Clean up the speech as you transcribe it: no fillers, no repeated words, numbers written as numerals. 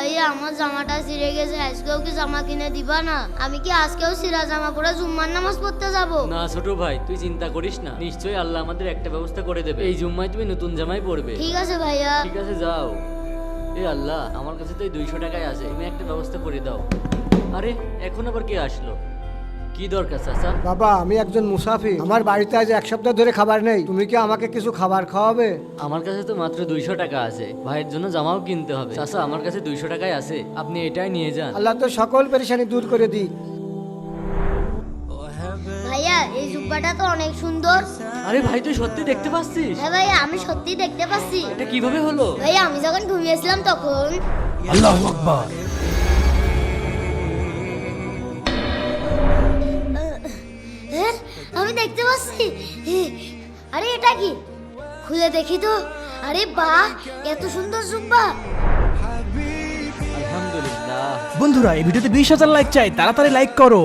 ভাইয়া আমার জামাটা ছিঁড়ে গেছে, আজকেও কি জামা কিনে দিবা না? আমি কি আজকেও ছিঁড়া জামা পরে জুম্মার নামাজ পড়তে যাব? না ছোট ভাই, তুই চিন্তা করিস না, নিশ্চয়ই আল্লাহ আমাদের একটা ব্যবস্থা করে দেবে। এই জুম্মায় তুমি নতুন জামাই পরবে। ঠিক আছে ভাইয়া। ঠিক আছে, যাও। এ আল্লাহ, আমার কাছে তো এই 200 টাকাই আছে, তুমি একটা ব্যবস্থা করে দাও। আরে এখন আবার কে আসলো? কি দরকার চাচা? বাবা, আমি একজন মুসাফির, আমার বাড়িতে আজ 1 সপ্তাহ ধরে খাবার নেই। তুমি কি আমাকে কিছু খাবার খাওয়াবে? আমার কাছে তো মাত্র 200 টাকা আছে, ভাইয়ের জন্য জামাও কিনতে হবে। চাচা, আমার কাছে 200 টাকাই আছে, আপনি এটাই নিয়ে যান। আল্লাহ তো সকল পেরেশানি দূর করে দিক। ভাইয়া এই জুব্বাটা তো অনেক সুন্দর। আরে ভাই, তুই সত্যি দেখতে পাচ্ছিস? হ্যাঁ ভাইয়া, আমি সত্যি দেখতে পাচ্ছি। এটা কিভাবে হলো? ভাইয়া আমি যখন ঘুমিয়েছিলাম তখন। আল্লাহু আকবার। হ্যাঁ, আমি দেখতে পাচ্ছি। আরে এটা কি? খুলে দেখি তো। আরে বাহ, এত সুন্দর জুব্বা। আলহামদুলিল্লাহ। বন্ধুরা, এই ভিডিওতে 20,000 লাইক চাই, তাড়াতাড়ি লাইক করো।